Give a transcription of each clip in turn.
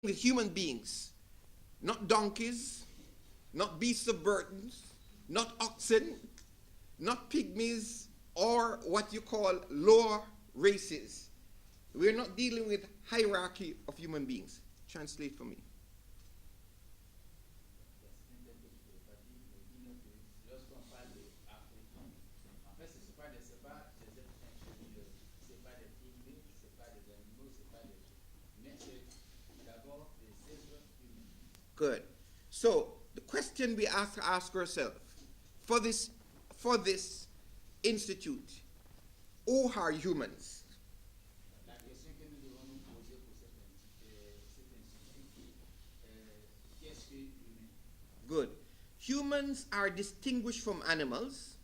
with human beings, not donkeys, not beasts of burdens, not oxen, not pygmies, or what you call lower races. We're not dealing with hierarchy of human beings. Translate for me. Good. So the question we ask ourselves for this institute, who are humans? La question que nous devons nous poser pour cet institut, qu'est-ce que l'humain? Good. Humans are distinguished from animals.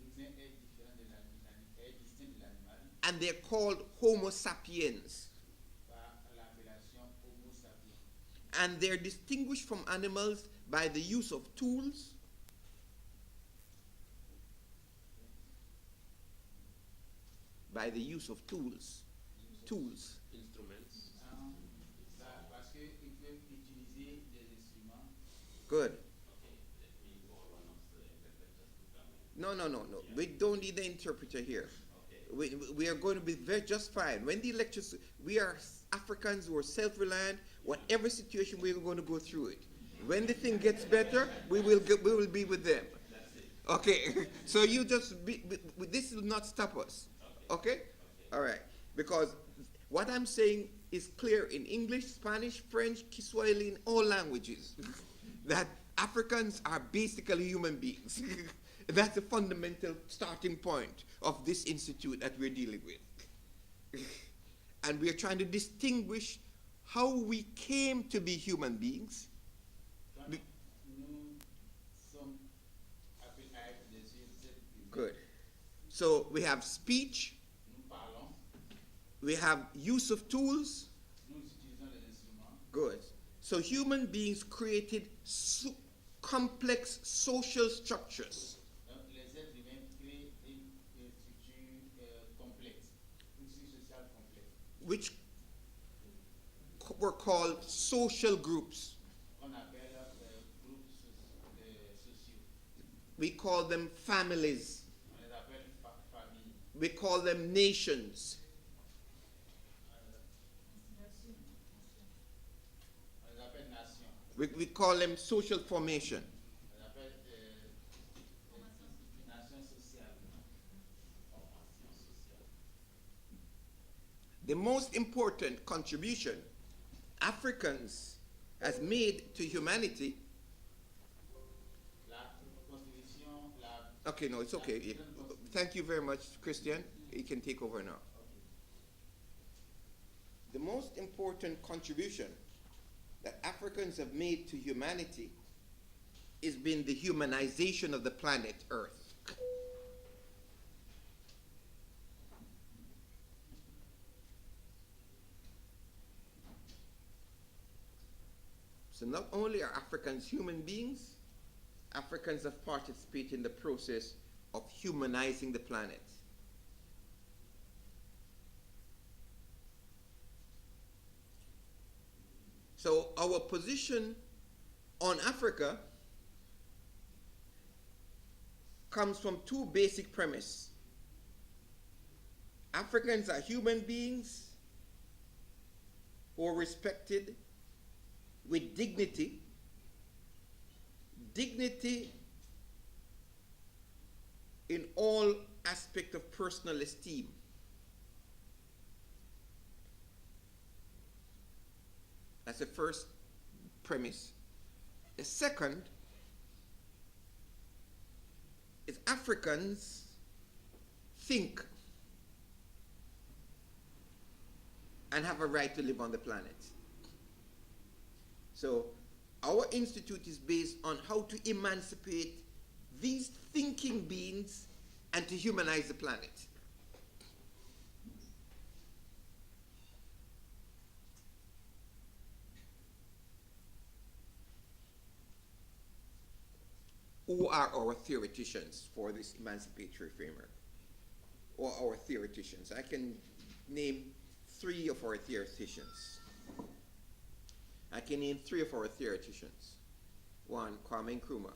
L'humain est différent de l'animal, est distinct de l'animal. And they're called Homo sapiens. Par l'appellation Homo sapiens. And they're distinguished from animals by the use of tools. By the use of tools. Tools. Instruments. Parce qu'ils peuvent utiliser des instruments. Good. Okay, let me call one of the interpreters to come in. No. Yeah. We don't need the interpreter here. Okay. We are going to be just fine. When the lectures, we are Africans who are self-reliant. Whatever situation, we're going to go through it. When the thing gets better, we will be with them. That's it. Okay. So you just this will not stop us. Okay? All right. Because what I'm saying is clear in English, Spanish, French, Kiswahili, in all languages, that Africans are basically human beings. That's the fundamental starting point of this institute that we're dealing with. And we're trying to distinguish how we came to be human beings. Nous sommes appelés à être des êtres humains. Good. So we have speech, Nous parlons, we have use of tools. nous utilisons les instruments. Good. So human beings created complex social structures. Donc, les êtres humains créent une structure complexe, une structure sociale complexe, Which were called social groups. qu'on appelle groupes sociaux. We call them families. On les appelle familles. We call them nations. On les appelle nations. We call them social formation. On les appelle nations sociales. Formation sociale. The most important contribution Africans has made to humanity. La constitution, la... Okay, no, it's okay. Yeah. Thank you very much, Christian. You can take over now. The most important contribution that Africans have made to humanity has been the humanization of the planet Earth. So not only are Africans human beings, Africans have participated in the process of humanizing the planet. So our position on Africa comes from two basic premises. Africans are human beings who are respected with dignity. Dignity in all aspects of personal esteem. That's the first premise. The second is Africans think and have a right to live on the planet. So our institute is based on how to emancipate these thinking beings and to humanize the planet. Who are our theoreticians for this emancipatory framework? Or our theoreticians? I can name 3 or 4 theoreticians. I can name 3 or 4 theoreticians. One, Kwame Nkrumah.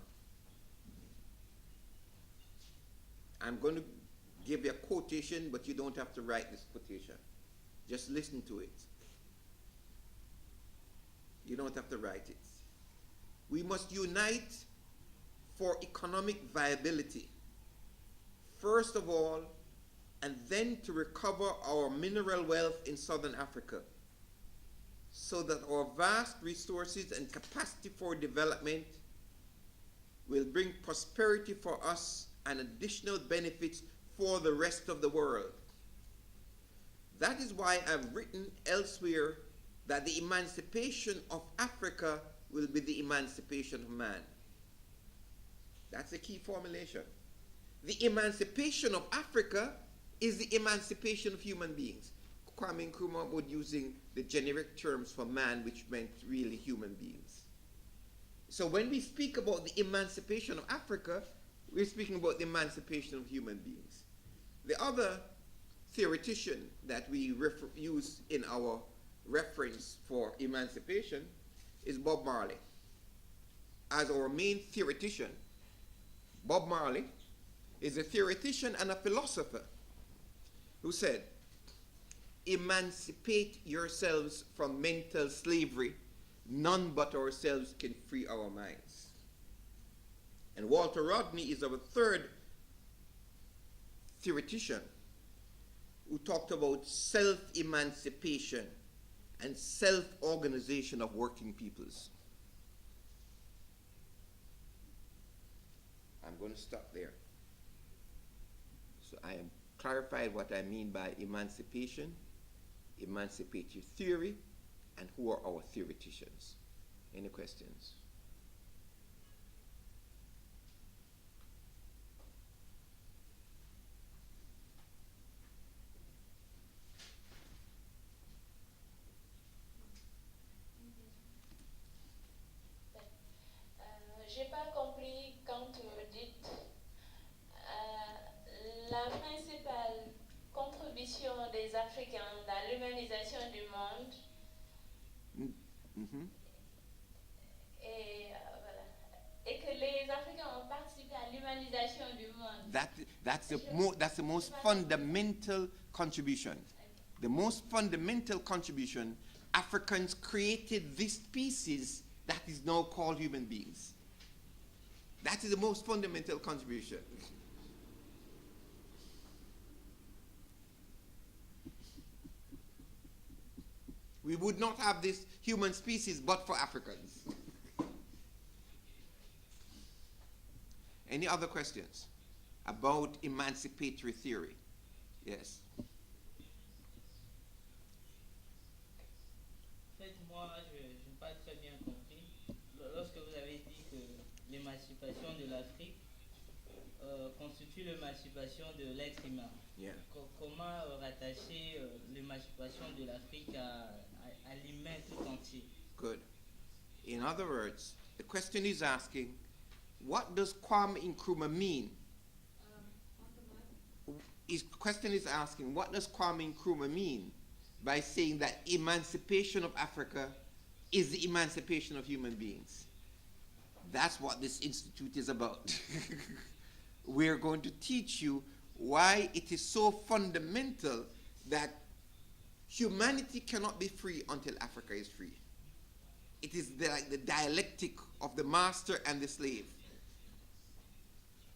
I'm going to give you a quotation, but you don't have to write this quotation. Just listen to it. You don't have to write it. We must unite for economic viability, first of all, and then to recover our mineral wealth in Southern Africa, so that our vast resources and capacity for development will bring prosperity for us and additional benefits for the rest of the world. That is why I've written elsewhere that the emancipation of Africa will be the emancipation of man. That's a key formulation. The emancipation of Africa is the emancipation of human beings. Kwame Nkrumah was using the generic terms for man, which meant really human beings. So when we speak about the emancipation of Africa, we're speaking about the emancipation of human beings. The other theoretician that we use in our reference for emancipation is Bob Marley. As our main theoretician, Bob Marley is a theoretician and a philosopher who said, "Emancipate yourselves from mental slavery. None but ourselves can free our minds." And Walter Rodney is our third theoretician who talked about self-emancipation and self-organization of working peoples. I'm going to stop there. So I am clarified what I mean by emancipation, emancipatory theory, and who are our theoreticians. Any questions? J'ai pas compris quand vous dites la principale contribution des Africains dans l'humanisation du monde. Mm-hmm. Et, voilà. Et que les Africains ont participé à l'humanisation du monde. That's the most fundamental contribution. Okay. The most fundamental contribution, Africans created this species that is now called human beings. That is the most fundamental contribution. We would not have this human species but for Africans. Any other questions about emancipatory theory? Yes. En fait, moi, je n'ai pas très bien compris. Lorsque vous avez dit que l'émancipation de l'Afrique constitue l'émancipation de l'être humain, yeah. Comment rattacher l'émancipation de l'Afrique à l'humain tout entier? Good. In other words, the question is asking, what does Kwame Nkrumah mean? His question is asking, what does Kwame Nkrumah mean by saying that emancipation of Africa is the emancipation of human beings? That's what this institute is about. We're going to teach you why it is so fundamental that humanity cannot be free until Africa is free. It is like the dialectic of the master and the slave.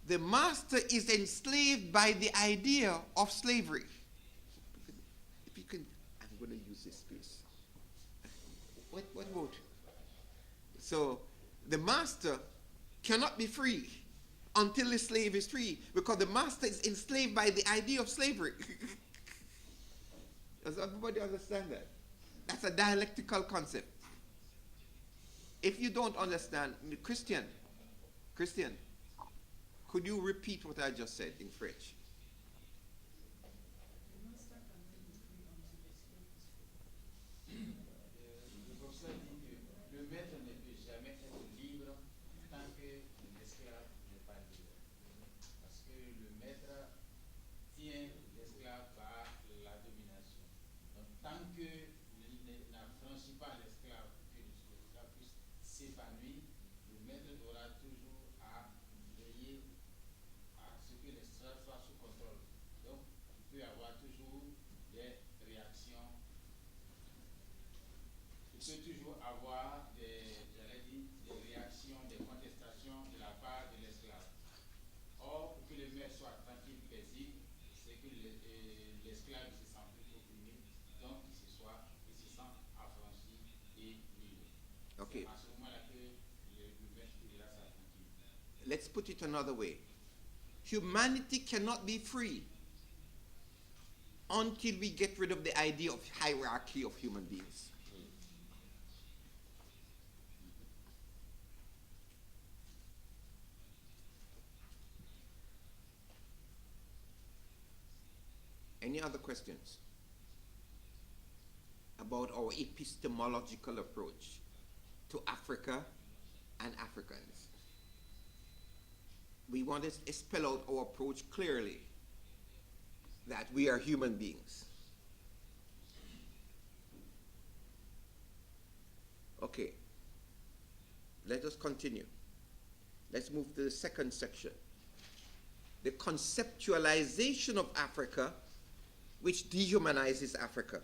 The master is enslaved by the idea of slavery. If you can, I'm going to use this space. What about? So the master cannot be free until the slave is free, because the master is enslaved by the idea of slavery. Does everybody understand that? That's a dialectical concept. If you don't understand, Christian, could you repeat what I just said in French? Le professeur dit que le maître ne peut jamais être libre tant que l'esclave n'est pas libre. Parce que le maître tient l'esclave par la domination. Donc tant que n'a franchit pas l'esclave, que l'esclave puisse s'épanouir, le maître aura toujours à veiller à ce que l'esclave soit sous contrôle. Donc, il peut y avoir toujours des réactions. Il peut toujours avoir des réactions, des contestations de la part de l'esclave. Or, pour que le maître soit tranquille, paisible, c'est que l'esclave se sent plus opprimé, donc il se sent affranchi et libre. Okay. C'est à ce moment-là que le maître trouvera sa tranquillité. Let's put it another way. Humanity cannot be free until we get rid of the idea of hierarchy of human beings. Any other questions about our epistemological approach to Africa and Africans? We want to spell out our approach clearly, that we are human beings. Okay, let us continue. Let's move to the second section. The conceptualization of Africa, which dehumanizes Africa.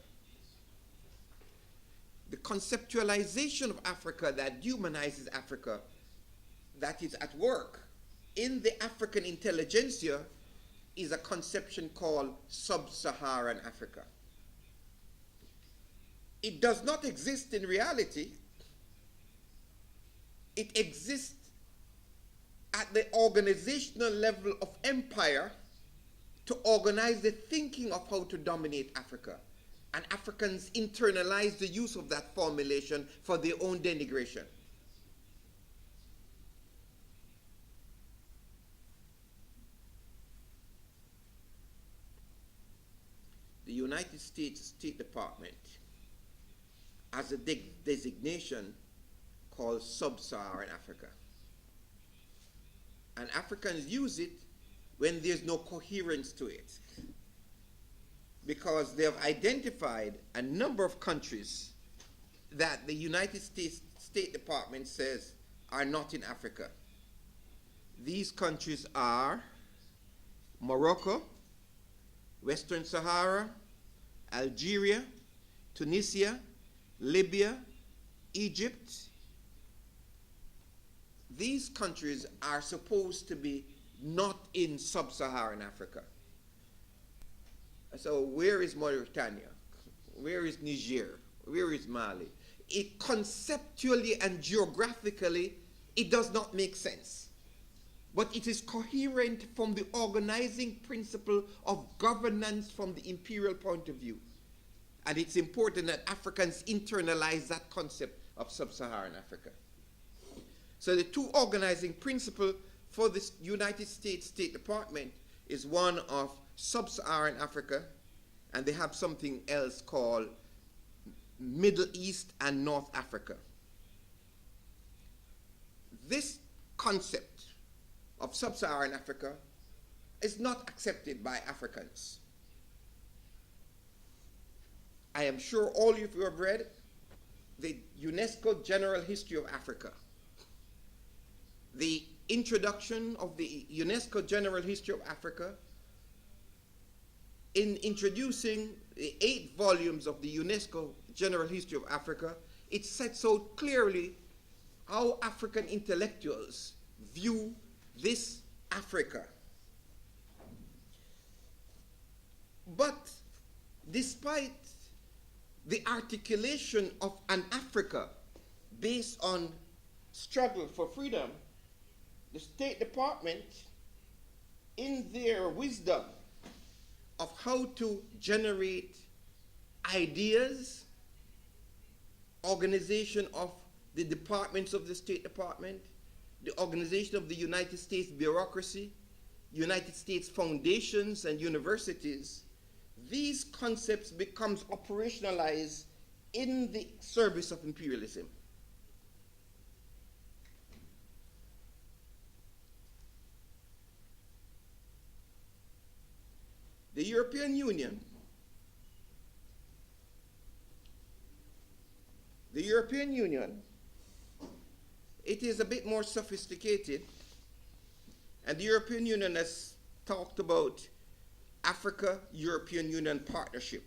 The conceptualization of Africa that dehumanizes Africa, that is at work in the African intelligentsia, is a conception called sub-Saharan Africa. It does not exist in reality. It exists at the organizational level of empire to organize the thinking of how to dominate Africa. And Africans internalize the use of that formulation for their own denigration. The United States State Department has a designation called Sub-Saharan Africa. And Africans use it when there's no coherence to it, because they have identified a number of countries that the United States State Department says are not in Africa. These countries are Morocco, Western Sahara, Algeria, Tunisia, Libya, Egypt. These countries are supposed to be not in sub-Saharan Africa. So where is Mauritania? Where is Niger? Where is Mali? It conceptually and geographically, it does not make sense. But it is coherent from the organizing principle of governance from the imperial point of view. And it's important that Africans internalize that concept of sub-Saharan Africa. So the two organizing principles for the United States State Department is one of sub-Saharan Africa, and they have something else called Middle East and North Africa. This concept of sub-Saharan Africa is not accepted by Africans. I am sure all of you have read the UNESCO General History of Africa. The introduction of the UNESCO General History of Africa, in introducing the 8 volumes of the UNESCO General History of Africa, it sets out clearly how African intellectuals view this Africa. But despite the articulation of an Africa based on struggle for freedom, the State Department, in their wisdom of how to generate ideas, organization of the departments of the State Department, the organization of the United States bureaucracy, United States foundations and universities, these concepts becomes operationalized in the service of imperialism. The European Union The European Union, it is a bit more sophisticated, and the European Union has talked about Africa-European Union Partnership,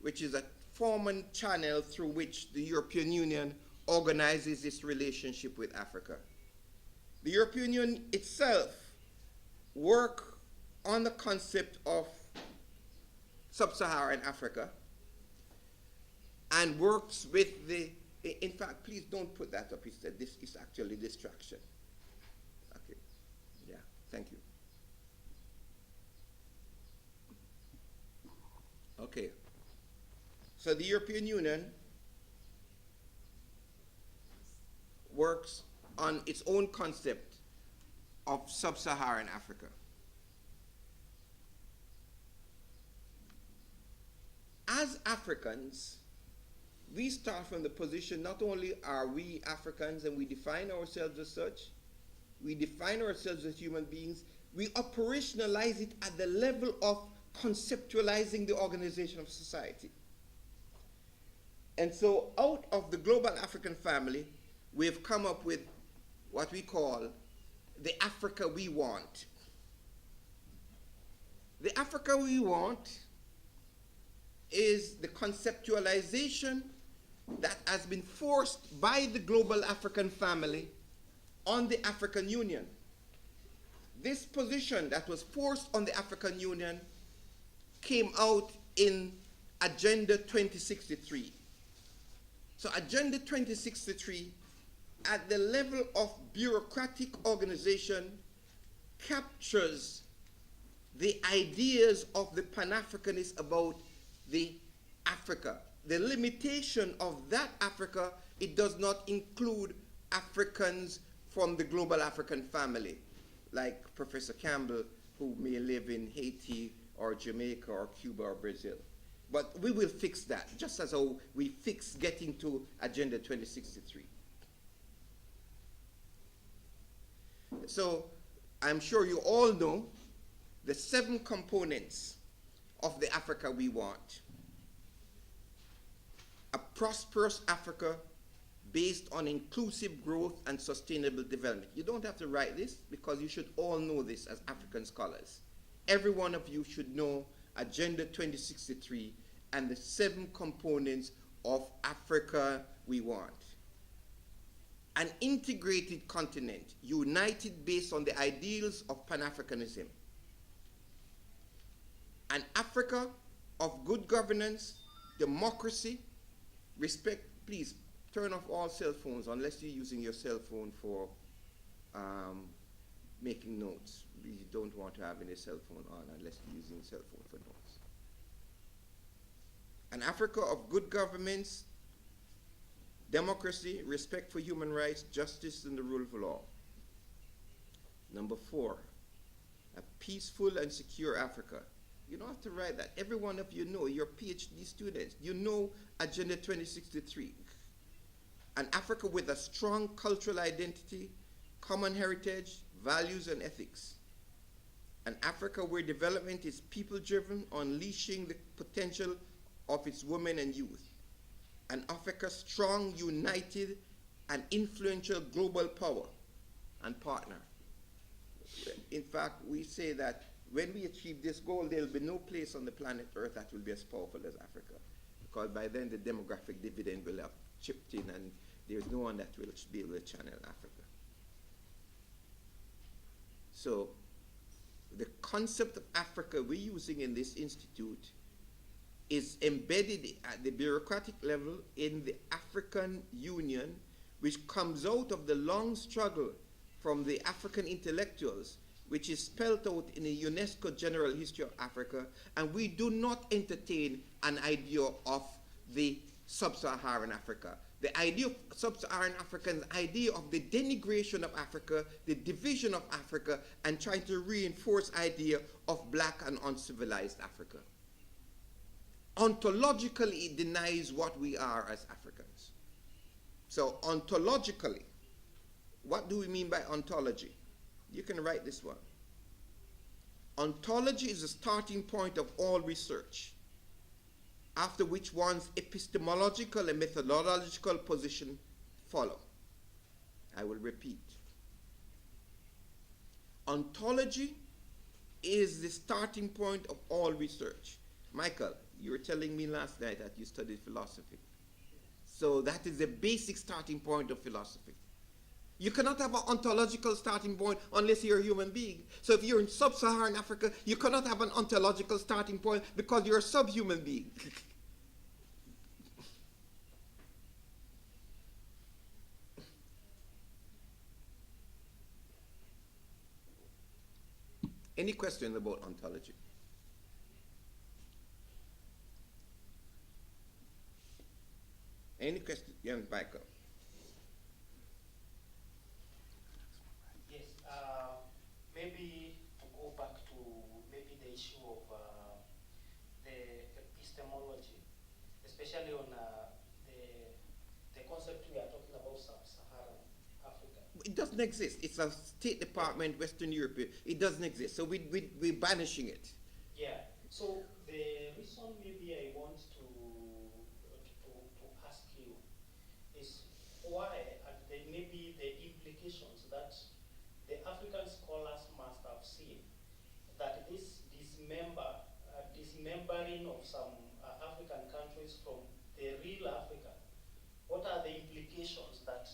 which is a formal channel through which the European Union organizes its relationship with Africa. The European Union itself works on the concept of sub-Saharan Africa and works with the, in fact, please don't put that up. He said this is actually distraction. Okay, yeah, thank you. Okay, so the European Union works on its own concept of sub-Saharan Africa. As Africans, we start from the position not only are we Africans and we define ourselves as such, we define ourselves as human beings, we operationalize it at the level of conceptualizing the organization of society. And so out of the global African family, we've come up with what we call the Africa we want. The Africa we want is the conceptualization that has been forced by the global African family on the African Union. This position that was forced on the African Union came out in Agenda 2063. So Agenda 2063, at the level of bureaucratic organization, captures the ideas of the Pan-Africanists about the Africa. The limitation of that Africa, it does not include Africans from the global African family, like Professor Campbell, who may live in Haiti or Jamaica or Cuba or Brazil. But we will fix that, just as how we fix getting to Agenda 2063. So I'm sure you all know the 7 components of the Africa we want. A prosperous Africa based on inclusive growth and sustainable development. You don't have to write this because you should all know this as African scholars. Every one of you should know Agenda 2063 and the 7 components of Africa we want. An integrated continent, united based on the ideals of Pan-Africanism. An Africa of good governance, democracy, respect. Please turn off all cell phones unless you're using your cell phone for making notes. You don't want to have any cell phone on unless you're using cell phone for notes. An Africa of good governance, democracy, respect for human rights, justice, and the rule of law. Number 4, a peaceful and secure Africa. You don't have to write that. Every one of you know, you're PhD students. You know Agenda 2063. An Africa with a strong cultural identity, common heritage, values, and ethics. An Africa where development is people-driven, unleashing the potential of its women and youth. An Africa strong, united, and influential global power and partner. In fact, we say that when we achieve this goal, there will be no place on the planet Earth that will be as powerful as Africa. Because by then the demographic dividend will have chipped in and there's no one that will be able to channel Africa. So the concept of Africa we're using in this institute is embedded at the bureaucratic level in the African Union, which comes out of the long struggle from the African intellectuals, which is spelled out in the UNESCO General History of Africa, and we do not entertain an idea of the sub-Saharan Africa. The idea of sub-Saharan Africa is the idea of the denigration of Africa, the division of Africa, and trying to reinforce idea of black and uncivilized Africa. Ontologically, it denies what we are as Africans. So ontologically, what do we mean by ontology? You can write this one. Ontology is the starting point of all research. after which one's epistemological and methodological position follow. I will repeat. Ontology is the starting point of all research. Michael, you were telling me last night that you studied philosophy. So that is the basic starting point of philosophy. You cannot have an ontological starting point unless you're a human being. So if you're in sub-Saharan Africa, you cannot have an ontological starting point because you're a subhuman being. Any questions about ontology? Any question, young Michael? Yes, maybe to go back to maybe the issue of the epistemology, especially on the concept we are talking about, Sub-Saharan Africa. It doesn't exist. It's a State Department, Western Europe. It doesn't exist. So we're banishing it. Yeah. So the reason maybe I want to ask you is why, and then maybe the implications that the African scholars must have seen that this dismembering of some African countries from the real Africa. What are the implications that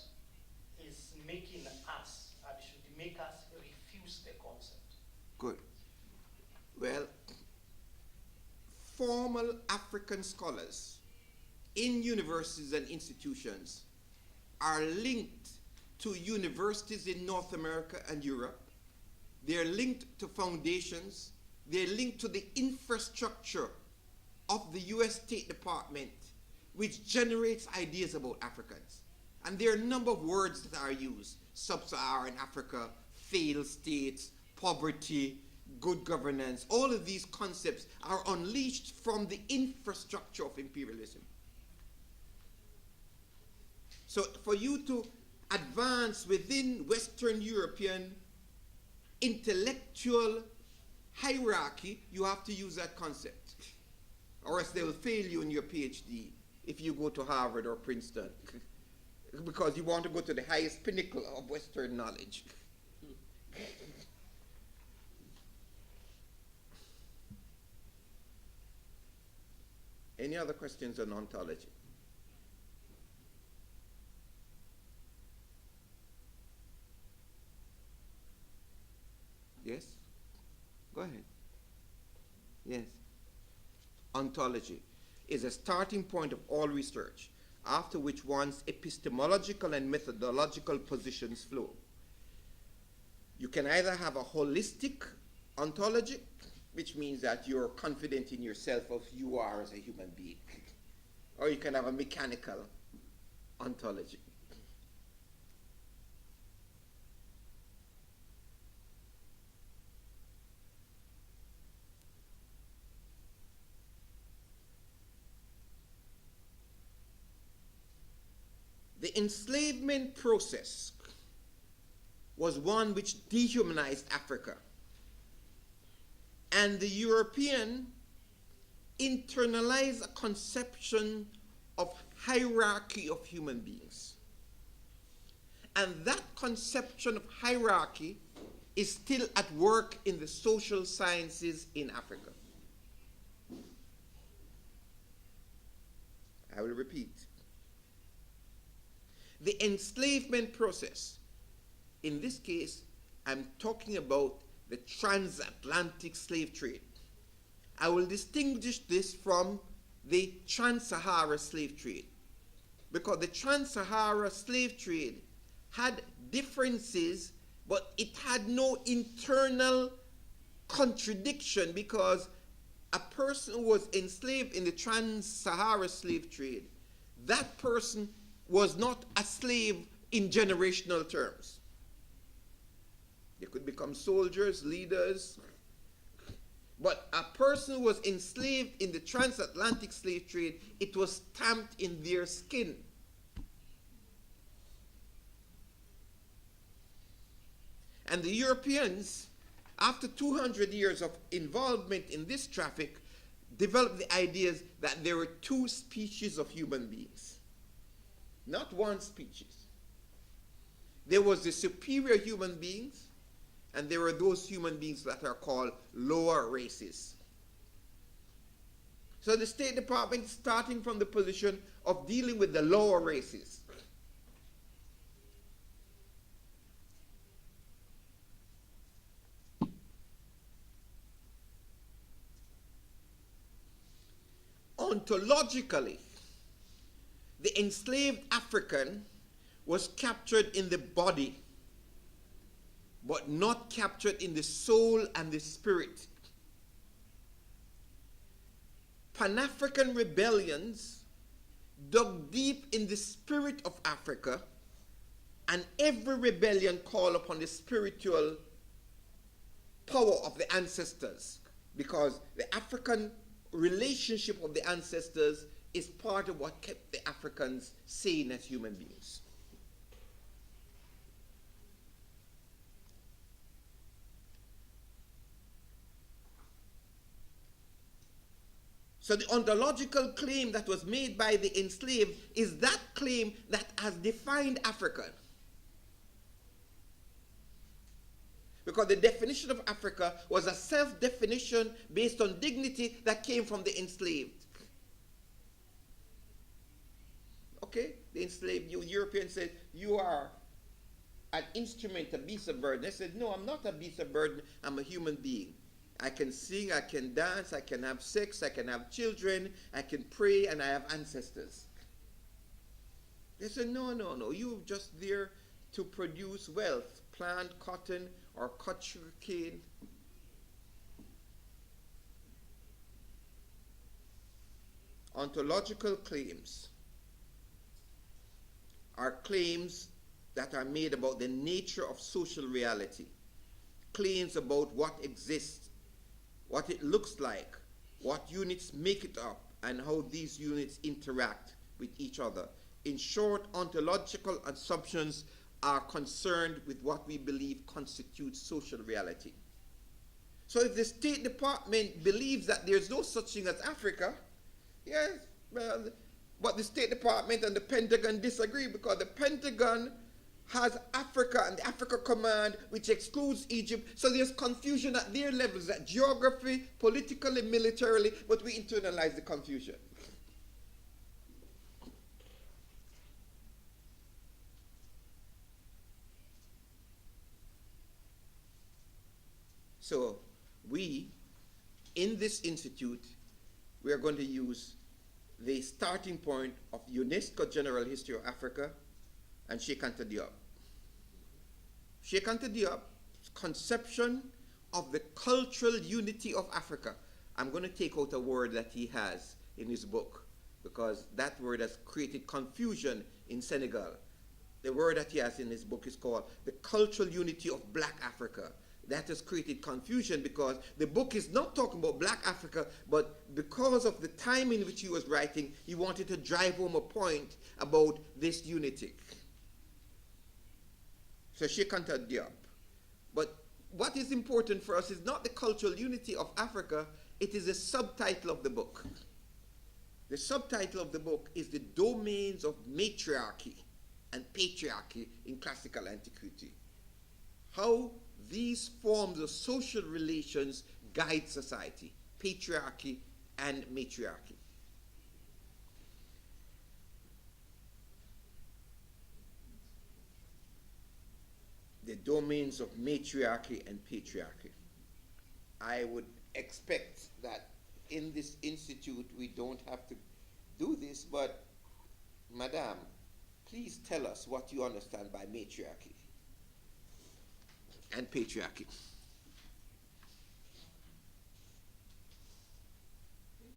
is making us and should make us refuse the concept? Good. Well, formal African scholars in universities and institutions are linked to universities in North America and Europe. They're linked to foundations. They're linked to the infrastructure of the US State Department, which generates ideas about Africans. And there are a number of words that are used: sub-Saharan Africa, failed states, poverty, good governance. All of these concepts are unleashed from the infrastructure of imperialism. So for you to advance within Western European intellectual hierarchy, you have to use that concept. Or else they will fail you in your PhD if you go to Harvard or Princeton. Because you want to go to the highest pinnacle of Western knowledge. Any other questions on ontology? Yes? Go ahead. Yes. Ontology is a starting point of all research, after which one's epistemological and methodological positions flow. You can either have a holistic ontology, which means that you're confident in yourself of who you are as a human being, or you can have a mechanical ontology. The enslavement process was one which dehumanized Africa. And the European internalized a conception of hierarchy of human beings. And that conception of hierarchy is still at work in the social sciences in Africa. I will repeat. The enslavement process, in this case, I'm talking about the transatlantic slave trade. I will distinguish this from the trans-Sahara slave trade, because the trans-Sahara slave trade had differences, but it had no internal contradiction, because a person who was enslaved in the trans-Sahara slave trade, that person was not a slave in generational terms. They could become soldiers, leaders. But a person who was enslaved in the transatlantic slave trade, it was stamped in their skin. And the Europeans, after 200 years of involvement in this traffic, developed the ideas that there were two species of human beings, not one species. There was the superior human beings, and there were those human beings that are called lower races. So the State Department is starting from the position of dealing with the lower races. Ontologically, the enslaved African was captured in the body, but not captured in the soul and the spirit. Pan-African rebellions dug deep in the spirit of Africa, and every rebellion called upon the spiritual power of the ancestors, because the African relationship of the ancestors is part of what kept the Africans sane as human beings. So the ontological claim that was made by the enslaved is that claim that has defined Africa. Because the definition of Africa was a self-definition based on dignity that came from the enslaved. Okay? The enslaved European said, you are an instrument, a beast of burden. They said, no, I'm not a beast of burden, I'm a human being. I can sing, I can dance, I can have sex, I can have children, I can pray, and I have ancestors. They said, no, you're just there to produce wealth, plant cotton or cut sugar cane. Ontological claims are claims that are made about the nature of social reality, claims about what exists, what it looks like, what units make it up, and how these units interact with each other. In short, ontological assumptions are concerned with what we believe constitutes social reality. So if the State Department believes that there's no such thing as Africa, yes, well, but the State Department and the Pentagon disagree, because the Pentagon has Africa and the Africa Command, which excludes Egypt. So there's confusion at their levels, at geography, politically, militarily, but we internalize the confusion. So we, in this institute, we are going to use the starting point of UNESCO General History of Africa and Cheikh Anta Diop. Cheikh Anta Diop's conception of the cultural unity of Africa. I'm going to take out a word that he has in his book, because that word has created confusion in Senegal. The word that he has in his book is called the cultural unity of Black Africa. That has created confusion because the book is not talking about Black Africa, but because of the time in which he was writing, he wanted to drive home a point about this unity. So Cheikh Anta Diop. But what is important for us is not the cultural unity of Africa, it is a subtitle of the book. The subtitle of the book is the domains of matriarchy and patriarchy in classical antiquity. How these forms of social relations guide society, patriarchy and matriarchy. The domains of matriarchy and patriarchy. I would expect that in this institute we don't have to do this, but Madame, please tell us what you understand by matriarchy and patriarchy.